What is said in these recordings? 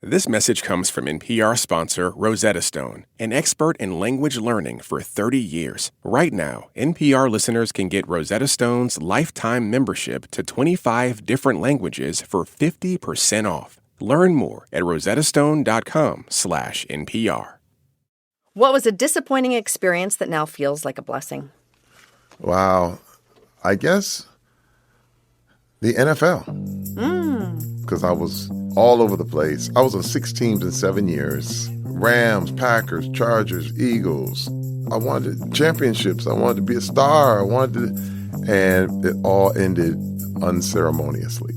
This message comes from NPR sponsor Rosetta Stone, an expert in language learning for 30 years. Right now, NPR listeners can get Rosetta Stone's lifetime membership to 25 different languages for 50% off. Learn more at rosettastone.com/NPR. What was a disappointing experience that now feels like a blessing? Wow. I guess the NFL. Because I was all over the place. I was on 6 teams in 7 years. Rams, Packers, Chargers, Eagles. I wanted championships. I wanted to be a star. And it all ended unceremoniously.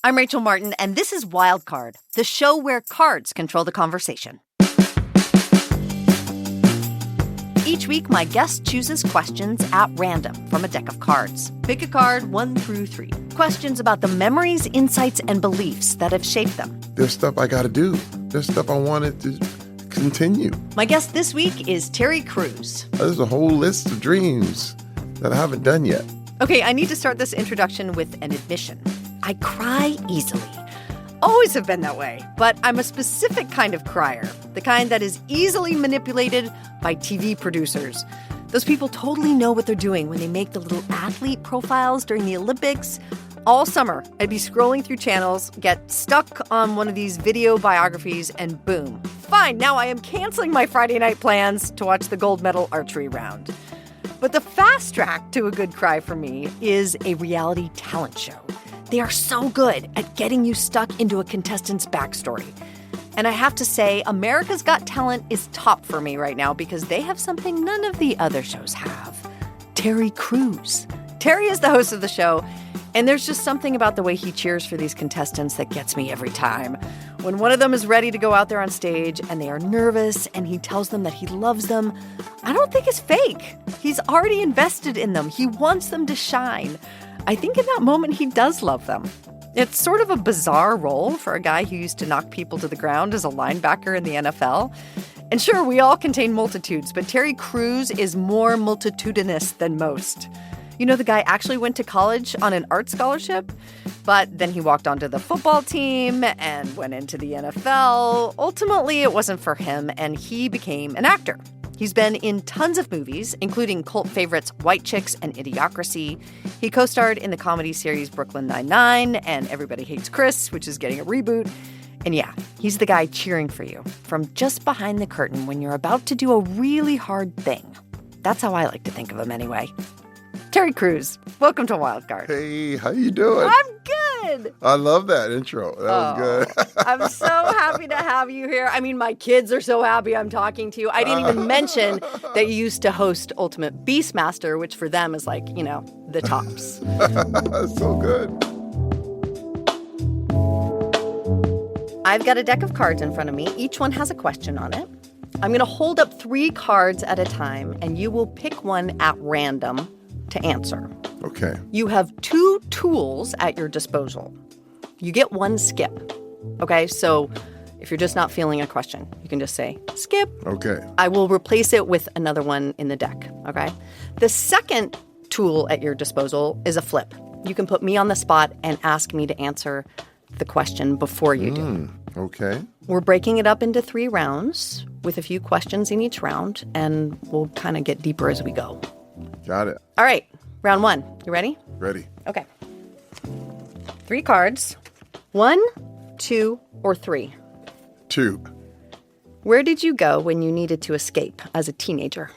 I'm Rachel Martin, and this is Wild Card, the show where cards control the conversation. Each week, my guest chooses questions at random from a deck of cards. Pick a card 1 through 3. Questions about the memories, insights, and beliefs that have shaped them. There's stuff I got to do. There's stuff I wanted to continue. My guest this week is Terry Crews. There's a whole list of dreams that I haven't done yet. Okay, I need to start this introduction with an admission. I cry easily. Always have been that way, but I'm a specific kind of crier, the kind that is easily manipulated by TV producers. Those people totally know what they're doing when they make the little athlete profiles during the Olympics. All summer, I'd be scrolling through channels, get stuck on one of these video biographies, and boom. Fine, now I am canceling my Friday night plans to watch the gold medal archery round. But the fast track to a good cry for me is a reality talent show. They are so good at getting you stuck into a contestant's backstory. And I have to say, America's Got Talent is top for me right now because they have something none of the other shows have. Terry Crews. Terry is the host of the show, and there's just something about the way he cheers for these contestants that gets me every time. When one of them is ready to go out there on stage and they are nervous and he tells them that he loves them, I don't think it's fake. He's already invested in them. He wants them to shine. I think in that moment he does love them. It's sort of a bizarre role for a guy who used to knock people to the ground as a linebacker in the NFL. And sure, we all contain multitudes, but Terry Crews is more multitudinous than most. You know, the guy actually went to college on an art scholarship, but then he walked onto the football team and went into the NFL. Ultimately, it wasn't for him, and he became an actor. He's been in tons of movies, including cult favorites White Chicks and Idiocracy. He co-starred in the comedy series Brooklyn Nine-Nine and Everybody Hates Chris, which is getting a reboot. And yeah, he's the guy cheering for you from just behind the curtain when you're about to do a really hard thing. That's how I like to think of him anyway. Terry Crews, welcome to Wild Card. Hey, how you doing? I'm good. I love that intro. That was good. I'm so happy to have you here. I mean, my kids are so happy I'm talking to you. I didn't even mention that you used to host Ultimate Beastmaster, which for them is like, you know, the tops. So good. I've got a deck of cards in front of me. Each one has a question on it. I'm going to hold up 3 cards at a time, and you will pick one at random to answer. Okay. You have 2 tools at your disposal. You get 1 skip. Okay, so if you're just not feeling a question, you can just say, skip. Okay. I will replace it with another one in the deck, okay? The second tool at your disposal is a flip. You can put me on the spot and ask me to answer the question before you do. Okay. We're breaking it up into 3 rounds with a few questions in each round, and we'll kind of get deeper as we go. Got it. All right, round 1. You ready? Ready. Okay. 3 cards. 1, 2, or 3? 2. Where did you go when you needed to escape as a teenager?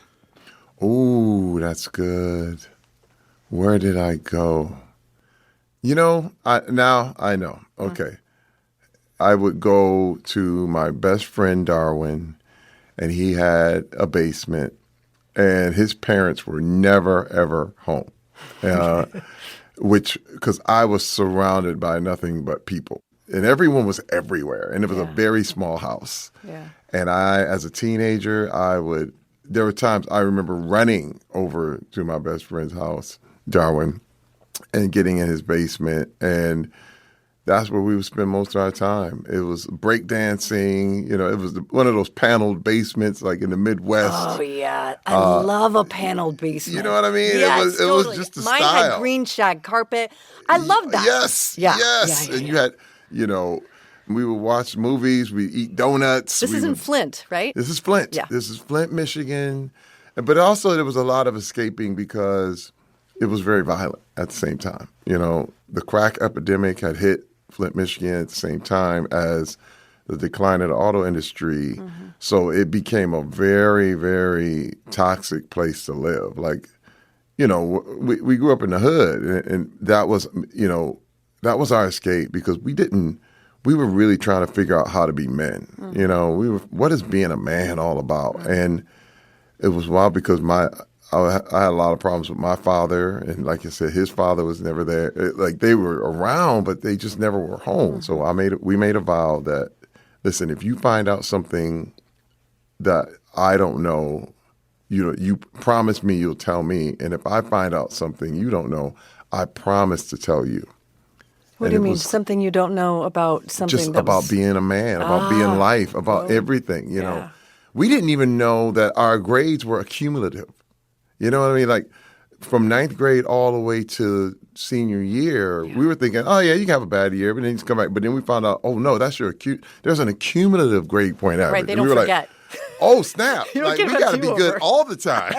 Ooh, that's good. Where did I go? You know, now I know. Okay. I would go to my best friend Darwin, and he had a basement, and his parents were never, ever home, because I was surrounded by nothing but people, and everyone was everywhere, and it was a very small house. Yeah. And I, as a teenager, there were times I remember running over to my best friend's house, Darwin, and getting in his basement, and that's where we would spend most of our time. It was breakdancing. You know, it was one of those paneled basements like in the Midwest. Oh, yeah. I love a paneled basement. You know what I mean? Yes, it was just the Mine style. Mine had green shag carpet. I love that. Yes, yeah. yes. Yeah. And you had, you know, We would watch movies. We eat donuts. This is in Flint, right? This is Flint. Yeah. This is Flint, Michigan. But also there was a lot of escaping because it was very violent at the same time. You know, the crack epidemic had hit Flint, Michigan at the same time as the decline of the auto industry. Mm-hmm. So it became a very, very toxic place to live. Like, you know, we grew up in the hood, and that was, you know, that was our escape because we were really trying to figure out how to be men. Mm-hmm. You know, what is being a man all about? Mm-hmm. And it was wild because I had a lot of problems with my father, and like I said, his father was never there. Like they were around, but they just never were home. Mm-hmm. So we made a vow that, listen, if you find out something that I don't know, you promise me you'll tell me, and if I find out something you don't know, I promise to tell you. What do you mean? Something you don't know about something? Just about being a man, about being life, about everything. You know, we didn't even know that our grades were accumulative. You know what I mean? Like from 9th grade all the way to senior year, we were thinking, oh yeah, you can have a bad year, but then you come back. But then we found out, oh no, that's there's an accumulative grade point average. Right, they don't forget. Like, oh snap! Like we got to be good all the time.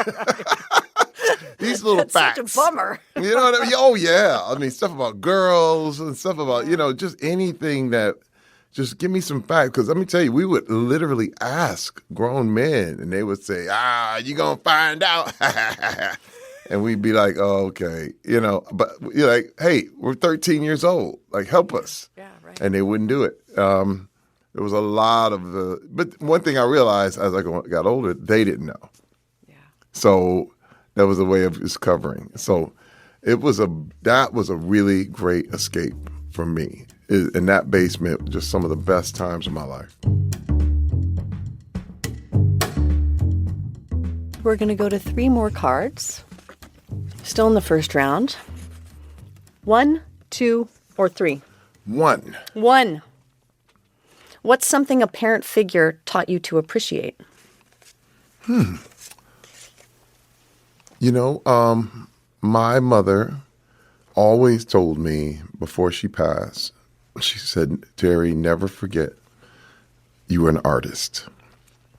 These little That's facts. Such a bummer. You know what I mean? Oh yeah. I mean stuff about girls and stuff about just anything that. Just give me some facts, because let me tell you, we would literally ask grown men, and they would say, you gonna find out. And we'd be like, oh, okay. You know, but you're like, hey, we're 13 years old. Like, help us. Yeah, right. And they wouldn't do it. There was a lot of but one thing I realized as I got older, they didn't know. Yeah. So that was a way of just covering. So that was a really great escape for me. In that basement, just some of the best times of my life. We're going to go to 3 more cards. Still in the first round. 1, 2, or 3? 1. 1. What's something a parent figure taught you to appreciate? You know, my mother always told me before she passed, she said, Terry, never forget you are an artist.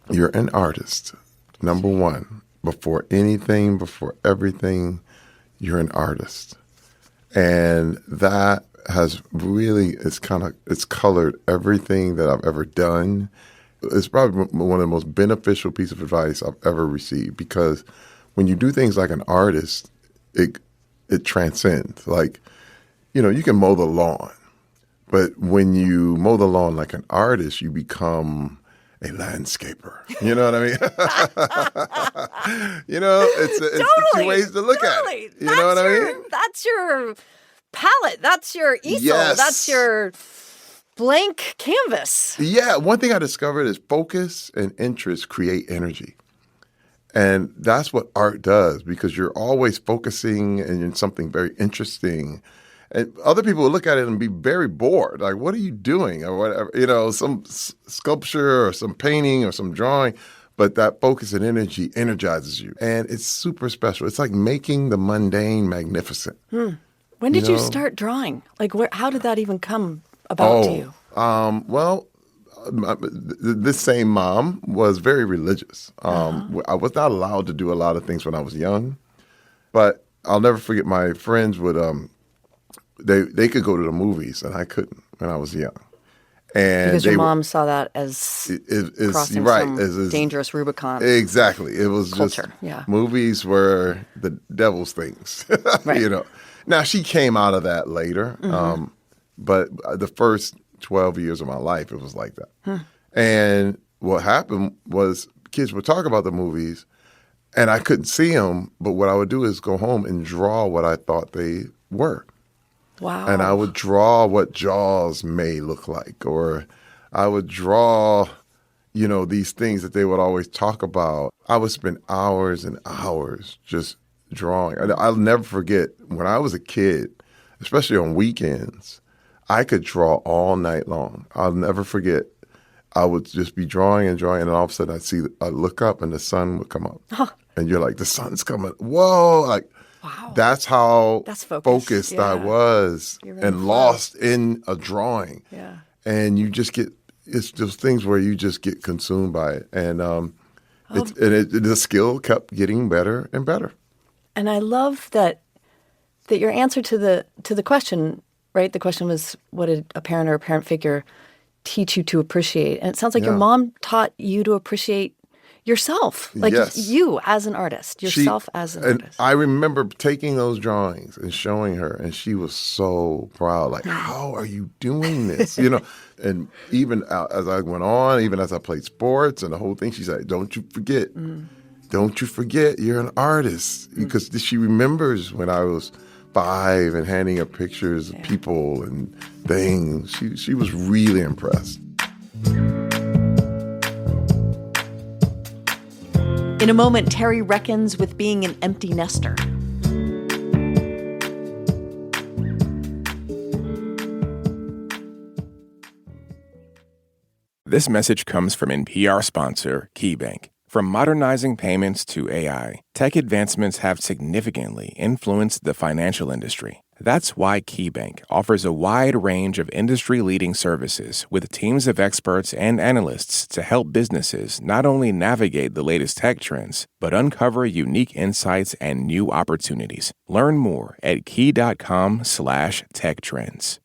You're an artist. Number 1, before anything, before everything, you're an artist. And that has really, it's colored everything that I've ever done. It's probably one of the most beneficial pieces of advice I've ever received, because when you do things like an artist, it transcends. Like, you know, you can mow the lawn. But when you mow the lawn like an artist, you become a landscaper. You know what I mean? You know, it's totally, 2 ways to look at it. You know what I mean? That's your palette. That's your easel. Yes. That's your blank canvas. Yeah. One thing I discovered is focus and interest create energy. And that's what art does, because you're always focusing in something very interesting. And other people will look at it and be very bored. Like, what are you doing? Or whatever, you know, some sculpture or some painting or some drawing. But that focus and energy energizes you. And it's super special. It's like making the mundane magnificent. When did you start drawing? Like, how did that even come about to you? Well, this same mom was very religious. I was not allowed to do a lot of things when I was young. But I'll never forget, my friends would... They could go to the movies, and I couldn't when I was young. And because your mom saw that as crossing some dangerous Rubicon. Exactly. It was culture. Just movies were the devil's things. Right. You know. Now, she came out of that later, but the first 12 years of my life, it was like that. And what happened was kids would talk about the movies, and I couldn't see them, but what I would do is go home and draw what I thought they were. Wow. And I would draw what Jaws may look like, or I would draw, you know, these things that they would always talk about. I would spend hours and hours just drawing. I'll never forget when I was a kid, especially on weekends, I could draw all night long. I'll never forget. I would just be drawing, and then all of a sudden I'd look up and the sun would come up. Huh. And you're like, the sun's coming. Whoa. Like, wow. That's how focused I was, really and lost in a drawing. Yeah. and you just get, it's those things where you just get consumed by it. And the skill kept getting better and better. And I love that your answer to the question, right? The question was, what did a parent or a parent figure teach you to appreciate? And it sounds like your mom taught you to appreciate yourself, like you as an artist, yourself as an artist. I remember taking those drawings and showing her, and she was so proud. Like, how are you doing this? And even as I went on, even as I played sports and the whole thing, she said, "Don't you forget, you're an artist." Because she remembers when I was 5 and handing her pictures of people and things. She was really impressed. In a moment, Terry reckons with being an empty nester. This message comes from NPR sponsor KeyBank. From modernizing payments to AI, tech advancements have significantly influenced the financial industry. That's why KeyBank offers a wide range of industry-leading services with teams of experts and analysts to help businesses not only navigate the latest tech trends, but uncover unique insights and new opportunities. Learn more at key.com/tech trends.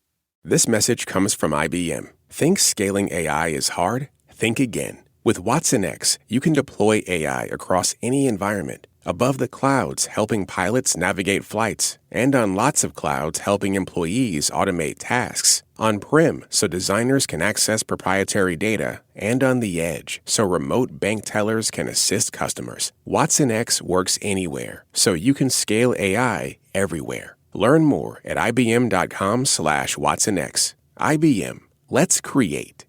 This message comes from IBM. Think scaling AI is hard? Think again. With Watson X, you can deploy AI across any environment. Above the clouds, helping pilots navigate flights, and on lots of clouds, helping employees automate tasks. On-prem, so designers can access proprietary data, and on the edge, so remote bank tellers can assist customers. Watson X works anywhere, so you can scale AI everywhere. Learn more at ibm.com/watsonx. IBM. Let's create.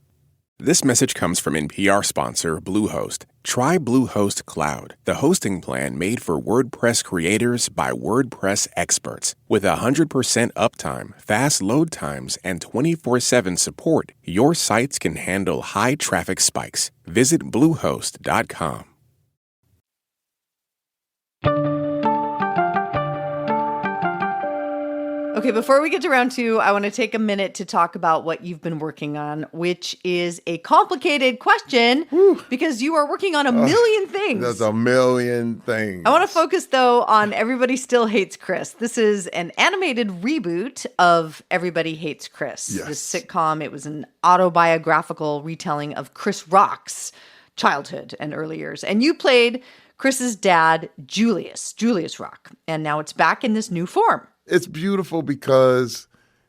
This message comes from NPR sponsor Bluehost. Try Bluehost Cloud, the hosting plan made for WordPress creators by WordPress experts. With 100% uptime, fast load times, and 24/7 support, your sites can handle high traffic spikes. Visit Bluehost.com. Okay, before we get to round 2, I want to take a minute to talk about what you've been working on, which is a complicated question because you are working on a million things. There's a million things. I want to focus, though, on Everybody Still Hates Chris. This is an animated reboot of Everybody Hates Chris. Yes. This sitcom, it was an autobiographical retelling of Chris Rock's childhood and early years. And you played Chris's dad, Julius Rock. And now it's back in this new form. It's beautiful because,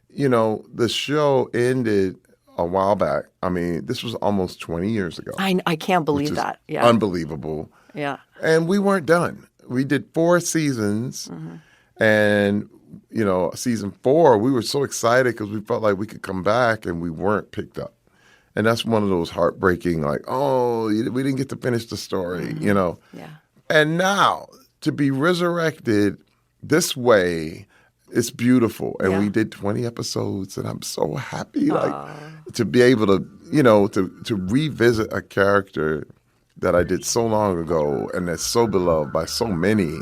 the show ended a while back. I mean, this was almost 20 years ago. I can't believe that. Yeah. Unbelievable. Yeah. And we weren't done. We did 4 seasons. And, season 4, we were so excited because we felt like we could come back and we weren't picked up. And that's one of those heartbreaking, we didn't get to finish the story, Yeah. And now to be resurrected this way, it's beautiful. And we did 20 episodes, and I'm so happy to be able to, to revisit a character that I did so long ago and that's so beloved by so many.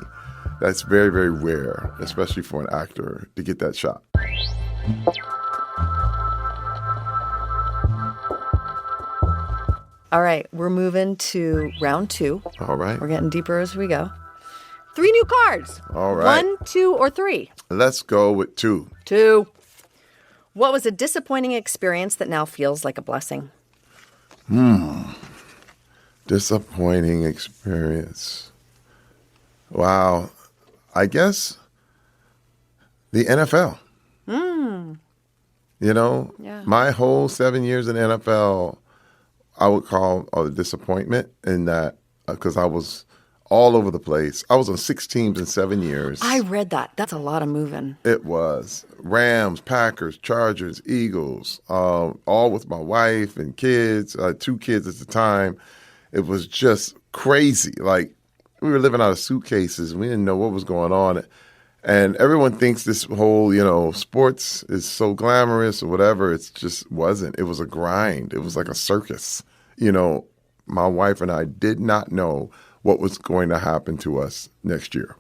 That's very, very rare, especially for an actor to get that shot. All right, we're moving to round 2. All right. We're getting deeper as we go. 3 new cards. All right. 1, 2, or 3? Let's go with 2. 2. What was a disappointing experience that now feels like a blessing? Disappointing experience. Wow. I guess the NFL. My whole 7 years in NFL, I would call a disappointment in that because I was all over the place. I was on 6 teams in 7 years. I read that. That's a lot of moving. It was. Rams, Packers, Chargers, Eagles, all with my wife and kids, 2 kids at the time. It was just crazy. Like, we were living out of suitcases, and we didn't know what was going on. And everyone thinks this whole, sports is so glamorous or whatever. It just wasn't. It was a grind. It was like a circus. My wife and I did not know what was going to happen to us next year.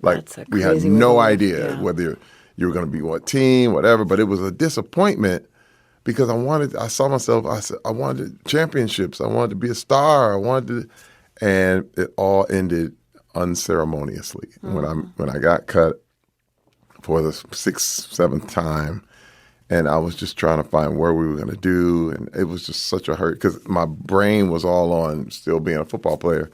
Like, we had no idea whether you were going to be what team, whatever, but it was a disappointment because I saw myself, I said, I wanted championships. I wanted to be a star. And it all ended unceremoniously when I got cut for the sixth, seventh time. And I was just trying to find where we were going to do. And it was just such a hurt because my brain was all on still being a football player.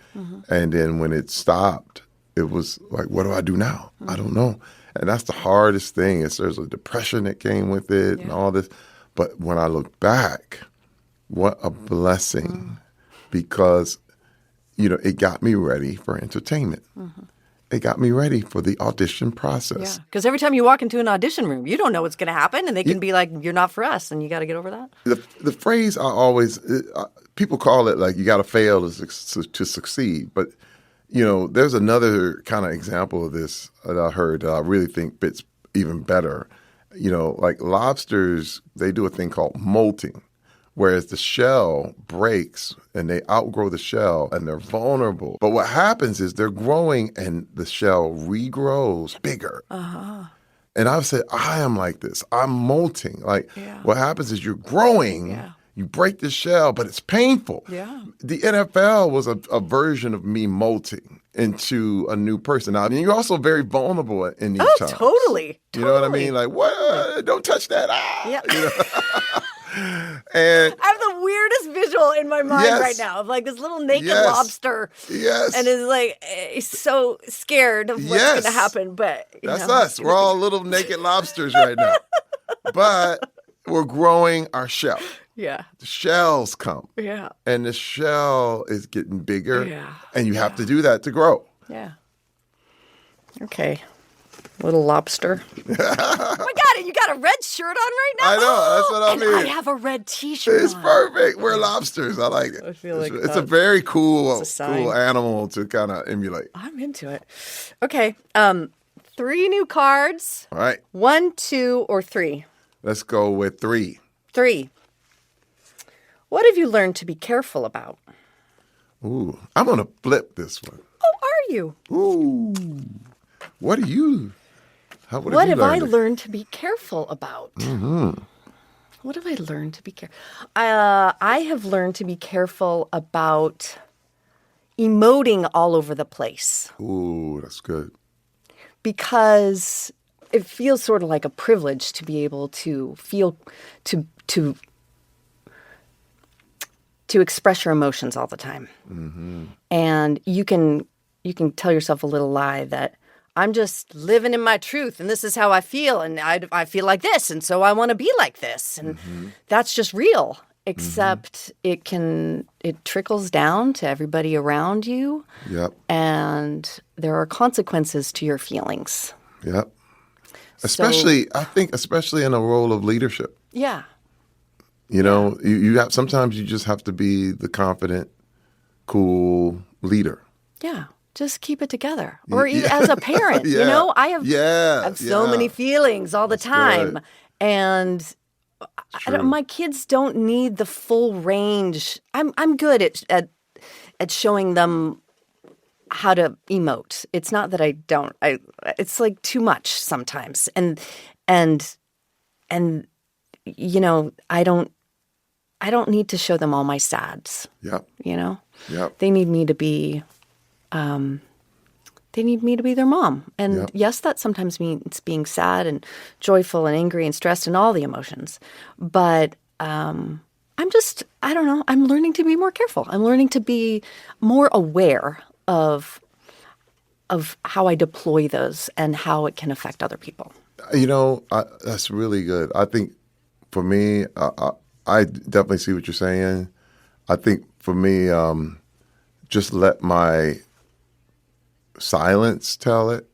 And then when it stopped, it was like, what do I do now? I don't know. And that's the hardest thing is there's a depression that came with it and all this. But when I look back, what a blessing because, it got me ready for entertainment. It got me ready for the audition process. Yeah, because every time you walk into an audition room, you don't know what's going to happen, and they can be like, you're not for us, and you got to get over that. The phrase I always, people call it like you got to fail to succeed. But, there's another kind of example of this that I heard that I really think fits even better. Like lobsters, they do a thing called molting, whereas the shell breaks and they outgrow the shell and they're vulnerable. But what happens is they're growing and the shell regrows bigger. And I've said, I am like this. I'm molting. Like what happens is you're growing, you break the shell, but it's painful. The NFL was a version of me molting into a new person. Now, I mean, you're also very vulnerable in these times. Totally. You know what I mean? Like, what? Don't touch that. And I have the weirdest visual in my mind right now of like this little naked lobster. And is like, he's so scared of what's going to happen. But that's us. We're all little naked lobsters right now. But we're growing our shell. The shells come. And the shell is getting bigger. And you have to do that to grow. Okay. Little lobster. Oh my God, you got a red shirt on right now? I know, that's what I mean. I have a red t-shirt It's perfect. We're lobsters. I like it. I feel like it's a very cool sign. animal to kind of emulate. I'm into it. Okay. 3 new cards. All right. 1, 2, or 3? Let's go with 3. 3. What have you learned to be careful about? Ooh, I'm going to flip this one. Oh, are you? Ooh. What have you I learned to be careful about? What have I learned to be careful? I have learned to be careful about emoting all over the place. Ooh, that's good. Because it feels sort of like a privilege to be able to feel, to express your emotions all the time. And you can tell yourself a little lie that I'm just living in my truth and this is how I feel and I feel like this and so I want to be like this and that's just real. Except it trickles down to everybody around you. And there are consequences to your feelings. Especially in a role of leadership. You have sometimes you just have to be the confident, cool leader. Just keep it together. Or as a parent, I have so many feelings all the time. Good. And my kids don't need the full range. I'm good at showing them how to emote. It's not that I don't. It's like too much sometimes. And I don't need to show them all my sads. They need me to be their mom. And yes, that sometimes means being sad and joyful and angry and stressed and all the emotions. But I'm learning to be more careful. I'm learning to be more aware of how I deploy those and how it can affect other people. That's really good. I think for me, I definitely see what you're saying. I think for me, just let my silence tell it,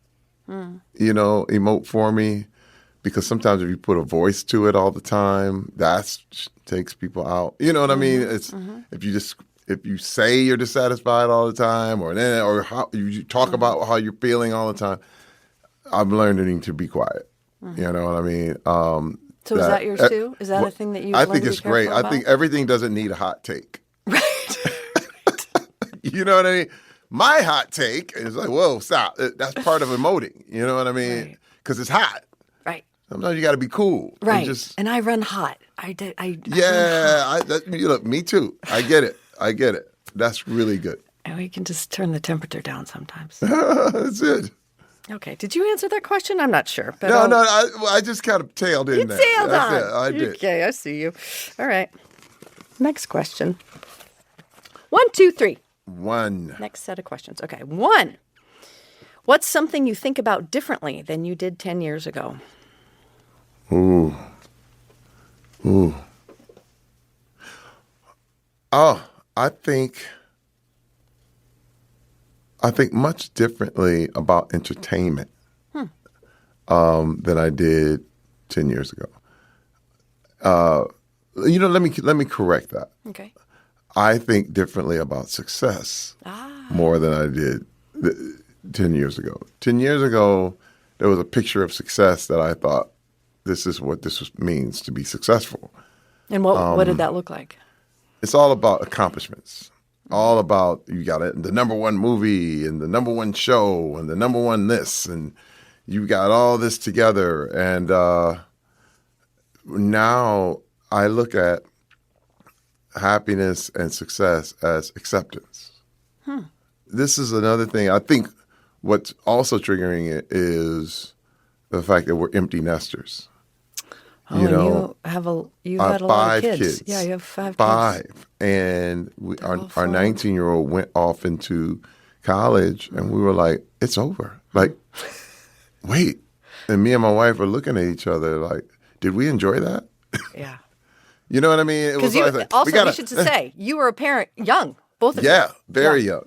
emote for me. Because sometimes if you put a voice to it all the time, that takes people out. You know what I mean? It's if you say you're dissatisfied all the time, or how you talk about how you're feeling all the time, I'm learning to be quiet. You know what I mean? So is that yours too? Is that a thing that you? I think it's great. I think everything doesn't need a hot take. Right. You know what I mean? My hot take is like, whoa, stop. That's part of emoting. You know what I mean? Because it's hot. Right. Sometimes you got to be cool. Right. And I run hot. I look, me too. I get it. That's really good. And we can just turn the temperature down sometimes. That's it. Okay. Did you answer that question? I'm not sure. But No, I just kind of tailed in there. Tailed on. It. I did. Okay, I see you. All right. Next question. 1, 2, 3. 1. Next set of questions. Okay. 1. What's something you think about differently than you did 10 years ago? Ooh. Oh, I think much differently about entertainment than I did 10 years ago. Let me correct that. Okay. I think differently about success more than I did 10 years ago. 10 years ago, there was a picture of success that I thought, this is what means to be successful. And what did that look like? It's all about accomplishments. All about, you got the number one movie and the number one show and the number one this, and you got all this together. And now I look at happiness and success as acceptance. This is another thing. I think what's also triggering it is the fact that we're empty nesters. Oh, you had a lot of kids. Yeah, you have 5 kids. And our 19-year-old went off into college, and we were like, it's over. Like, wait. And me and my wife were looking at each other like, did we enjoy that? Yeah. You know what I mean? Because we should say, you were a parent young, both of you. Yeah, very young.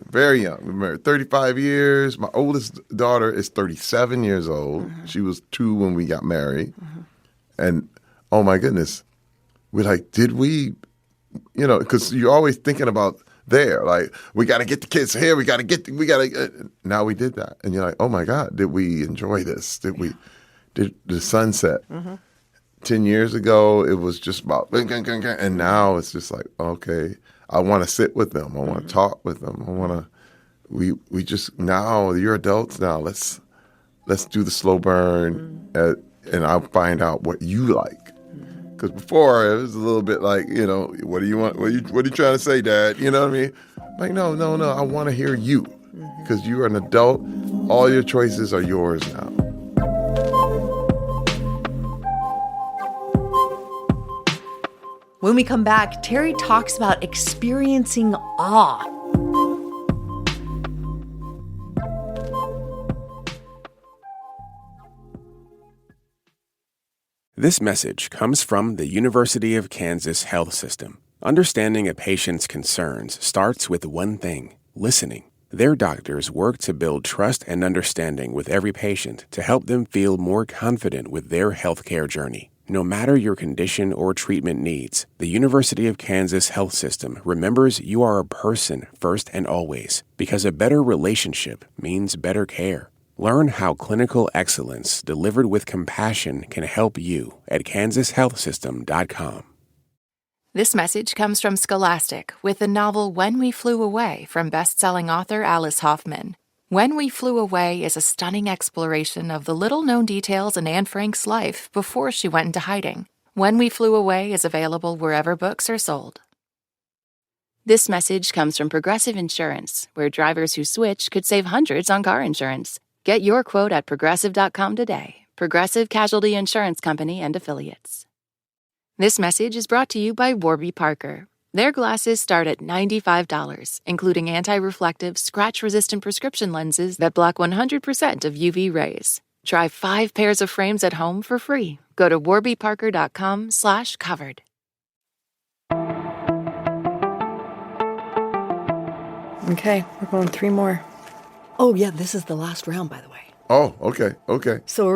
We were married 35 years. My oldest daughter is 37 years old. Mm-hmm. She was 2 when we got married. Mm-hmm. And, oh my goodness, we're like, did we, because you're always thinking about there, like, we got to get the kids here, now we did that. And you're like, oh my God, did we enjoy this? Did the sunset? Mm-hmm. 10 years ago, it was just about, and now it's just like, okay, I want to sit with them. I want to talk with them. I want to, we just, now you're adults now, let's do the slow burn and I'll find out what you like. Because before it was a little bit like, what do you want? What are you trying to say, Dad? You know what I mean? Like, no. I want to hear you because you are an adult. All your choices are yours now. When we come back, Terry talks about experiencing awe. This message comes from the University of Kansas Health System. Understanding a patient's concerns starts with one thing: listening. Their doctors work to build trust and understanding with every patient to help them feel more confident with their healthcare journey. No matter your condition or treatment needs, the University of Kansas Health System remembers you are a person first and always, because a better relationship means better care. Learn how clinical excellence delivered with compassion can help you at kansashealthsystem.com. This message comes from Scholastic with the novel When We Flew Away from best-selling author Alice Hoffman. When We Flew Away is a stunning exploration of the little-known details in Anne Frank's life before she went into hiding. When We Flew Away is available wherever books are sold. This message comes from Progressive Insurance, where drivers who switch could save hundreds on car insurance. Get your quote at Progressive.com today. Progressive Casualty Insurance Company and Affiliates. This message is brought to you by Warby Parker. Their glasses start at $95, including anti-reflective, scratch-resistant prescription lenses that block 100% of UV rays. Try 5 pairs of frames at home for free. Go to warbyparker.com/covered. Okay, we're going 3 more. Oh, yeah, this is the last round, by the way. Oh, okay. So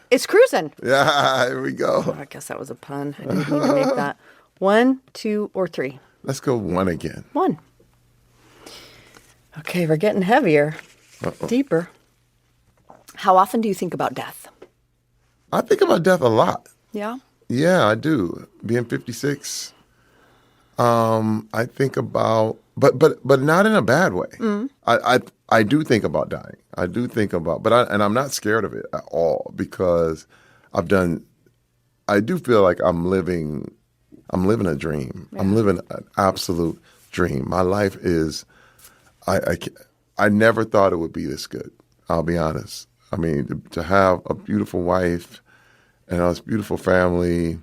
it's cruising. Yeah, here we go. Oh, I guess that was a pun. I didn't even make that. 1, 2, or 3? Let's go 1 again. 1. Okay, we're getting heavier, deeper. How often do you think about death? I think about death a lot. Yeah? Yeah, I do. Being 56, I think about, but not in a bad way. I do think about dying. I do think about, and I'm not scared of it at all because I do feel like I'm living a dream. Yeah. I'm living an absolute dream. My life is, I never thought it would be this good. I'll be honest. I mean, to have a beautiful wife and this beautiful family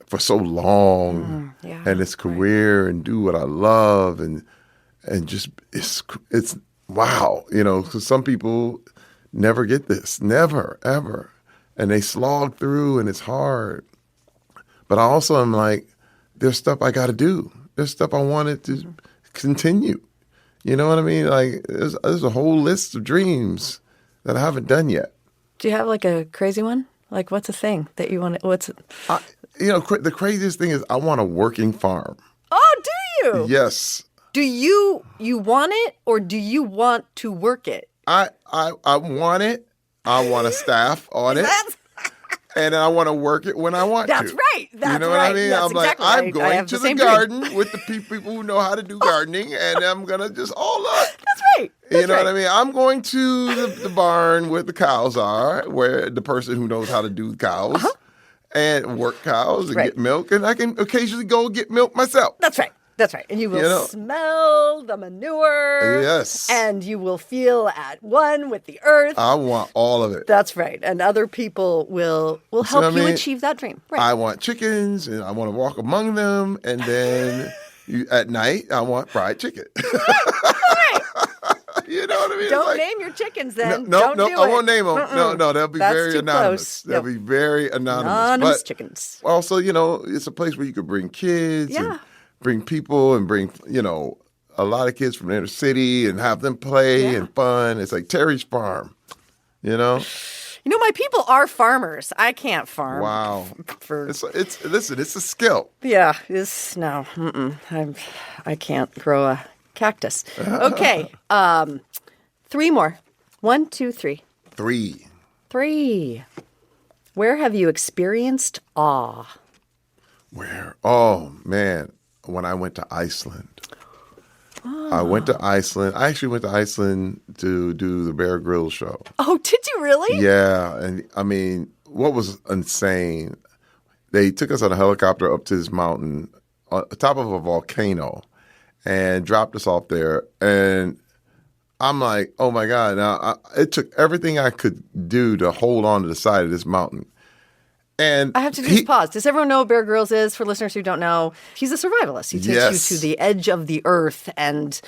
for so long, and this career, and do what I love, and just it's wow, because some people never get this, never ever, and they slog through, and it's hard. But I also am like, there's stuff I got to do. There's stuff I wanted to continue. You know what I mean? Like there's a whole list of dreams that I haven't done yet. Do you have like a crazy one? Like what's a thing that you want to, the craziest thing is I want a working farm. Oh, do you? Yes. Do you want it or do you want to work it? I want it. I want a staff on it. And I want to work it when I want to. That's right. That's you know right. what I mean? That's I'm like, exactly I'm right. going to the garden with the people who know how to do gardening, and I'm going to just, look. That's right. That's what I mean? I'm going to the barn where the cows are, where the person who knows how to do cows, and work cows and get milk, and I can occasionally go get milk myself. That's right. That's right. And you will smell the manure. Yes. And you will feel at one with the earth. I want all of it. That's right. And other people will help you achieve that dream. Right. I want chickens, and I want to walk among them. And then at night, I want fried chicken. Right. You know what I mean? Don't name your chickens then. No, Don't do I it. won't name them. No, they'll be very anonymous. They'll be very anonymous. Anonymous chickens. Also, it's a place where you could bring kids. Yeah. And bring people and bring, a lot of kids from the inner city and have them play and fun. It's like Terry's farm, my people are farmers. I can't farm. Wow. Listen, it's a skill. Yeah. I can't grow a cactus. Okay. 3 more. 1, 2, 3. 3. Where have you experienced awe? Where? Oh, man. When I went to Iceland. I went to Iceland. I actually went to Iceland to do the Bear Grylls show. Oh, did you really? Yeah. And I mean, what was insane, they took us on a helicopter up to this mountain on top of a volcano and dropped us off there. And I'm like, oh my God. Now, it took everything I could do to hold on to the side of this mountain. And I have to just pause. Does everyone know what Bear Grylls is? For listeners who don't know, he's a survivalist. He takes you to the edge of the earth and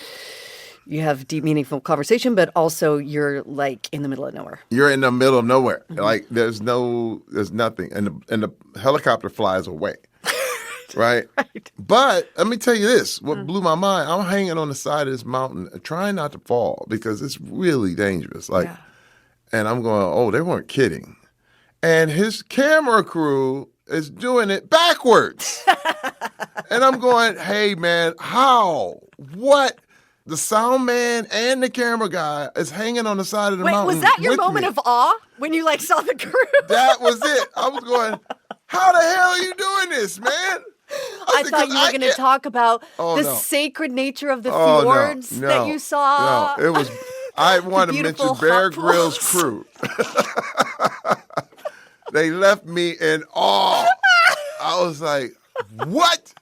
you have deep, meaningful conversation, but also you're like in the middle of nowhere. You're in the middle of nowhere. Mm-hmm. Like there's nothing. And the helicopter flies away. Right? But let me tell you this. What blew my mind, I'm hanging on the side of this mountain trying not to fall because it's really dangerous. And I'm going, they weren't kidding. And his camera crew is doing it backwards. And I'm going, hey, man, how? What? The sound man and the camera guy is hanging on the side of the mountain. Wait, was that your moment of awe when you saw the crew? That was it. I was going, how the hell are you doing this, man? I thought you were going to talk about the sacred nature of the fjords that you saw. No, it was, I want to mention Bear Grylls' crew. They left me in awe. I was like, what?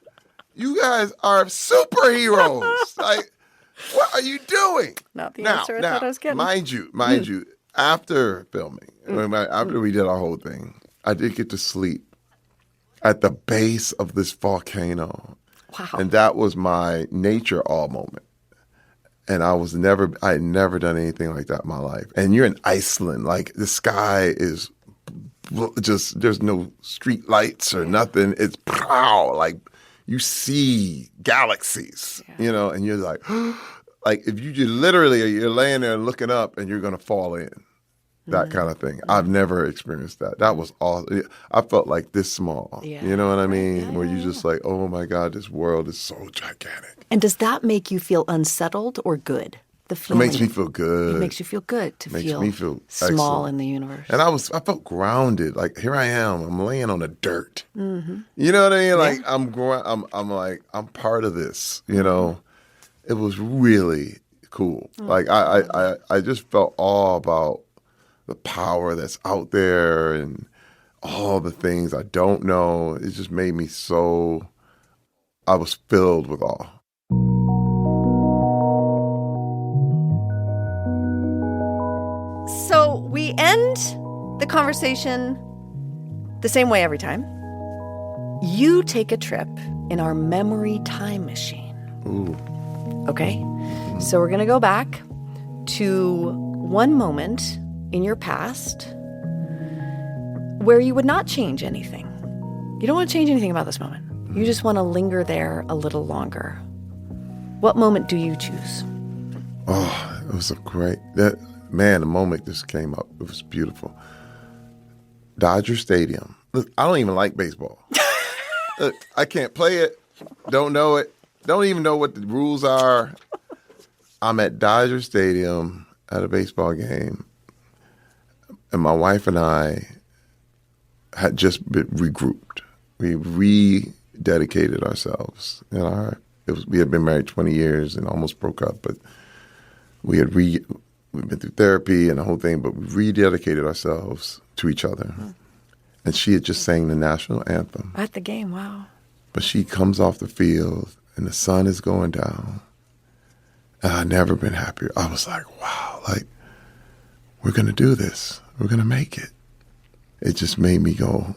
You guys are superheroes. Like, what are you doing? Not the answer I thought I was getting. Mind you, after filming, after we did our whole thing, I did get to sleep at the base of this volcano. Wow. And that was my nature awe moment. And I had never done anything like that in my life. And you're in Iceland, like the sky is just, there's no street lights or nothing. It's like you see galaxies, and you're like, like if you just literally, you're laying there looking up and you're going to fall in, that kind of thing. I've never experienced that. That was awesome. I felt like this small, you know what I mean? Where you just like, oh my God, this world is so gigantic. And does that make you feel unsettled or good? the feeling. It makes me feel good. It makes you feel good to makes feel, me feel small excellent. in the universe. And I felt grounded. Like, here I am. I'm laying on the dirt. Mm-hmm. You know what I mean? Like, I'm part of this, you know? It was really cool. Like, I just felt all about the power that's out there and all the things I don't know. It just made me I was filled with awe. So we end the conversation the same way every time. You take a trip in our memory time machine. Ooh. Okay? So we're going to go back to one moment in your past where you would not change anything. You don't want to change anything about this moment. You just want to linger there a little longer. What moment do you choose? Oh, it was the moment just came up. It was beautiful. Dodger Stadium. Look, I don't even like baseball. Look, I can't play it. Don't know it. Don't even know what the rules are. I'm at Dodger Stadium at a baseball game, and my wife and I had just been regrouped. We rededicated ourselves. We had been married 20 years and almost broke up, but we'd been through therapy and the whole thing, but we rededicated ourselves to each other. Mm-hmm. And she had just sang the national anthem. At the game, wow. But she comes off the field and the sun is going down. And I've never been happier. I was like, wow, like, we're going to do this. We're going to make it. It just made me go,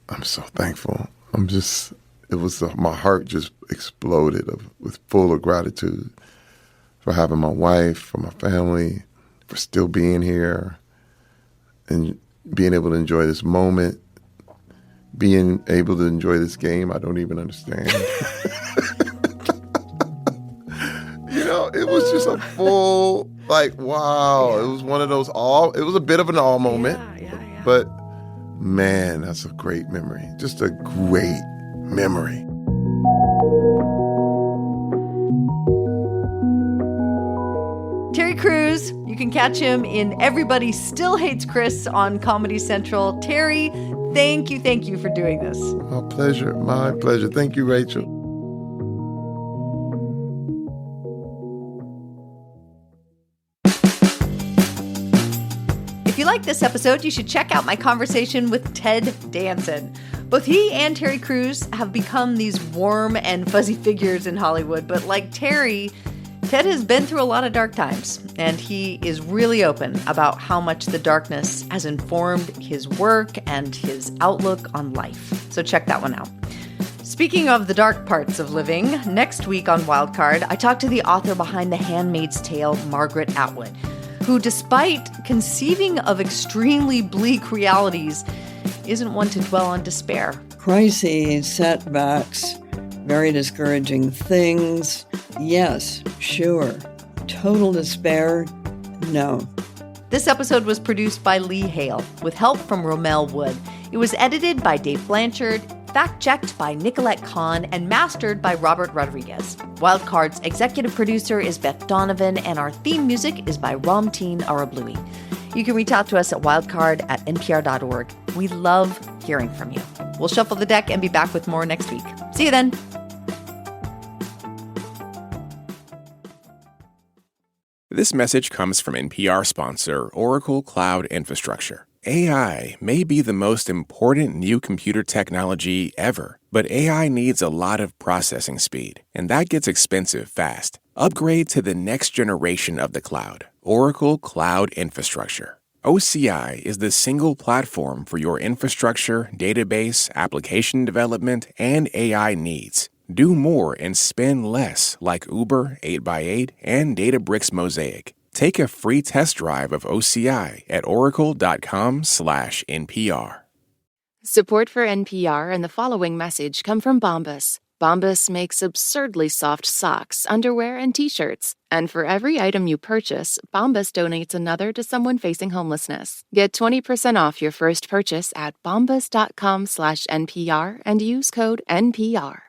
I'm so thankful. My heart just exploded with full of gratitude for having my wife, for my family, for still being here and being able to enjoy this moment, being able to enjoy this game I don't even understand. You know, it was just a full, like, wow. Yeah. It was one of those it was a bit of an awe moment. Yeah. But, man, that's a great memory. Just a great memory. Terry Crews, you can catch him in Everybody Still Hates Chris on Comedy Central. Terry, thank you for doing this. My pleasure. Thank you, Rachel. If you like this episode, you should check out my conversation with Ted Danson. Both he and Terry Crews have become these warm and fuzzy figures in Hollywood, but like Terry, Ted has been through a lot of dark times, and he is really open about how much the darkness has informed his work and his outlook on life. So check that one out. Speaking of the dark parts of living, next week on Wildcard, I talk to the author behind The Handmaid's Tale, Margaret Atwood, who, despite conceiving of extremely bleak realities, isn't one to dwell on despair. Crises, setbacks, very discouraging things. Yes, sure. Total despair? No. This episode was produced by Lee Hale, with help from Romel Wood. It was edited by Dave Blanchard, fact-checked by Nicolette Kahn, and mastered by Robert Rodriguez. Wildcard's executive producer is Beth Donovan, and our theme music is by Ramteen Arablui. You can reach out to us at wildcard@npr.org. We love hearing from you. We'll shuffle the deck and be back with more next week. See you then. This message comes from NPR sponsor Oracle Cloud Infrastructure. AI may be the most important new computer technology ever, but AI needs a lot of processing speed, and that gets expensive fast. Upgrade to the next generation of the cloud, Oracle Cloud Infrastructure. OCI is the single platform for your infrastructure, database, application development, and AI needs. Do more and spend less like Uber 8x8 and Databricks Mosaic. Take a free test drive of OCI at oracle.com/NPR. Support for NPR and the following message come from Bombas. Bombas makes absurdly soft socks, underwear, and T-shirts. And for every item you purchase, Bombas donates another to someone facing homelessness. Get 20% off your first purchase at bombas.com/NPR and use code NPR.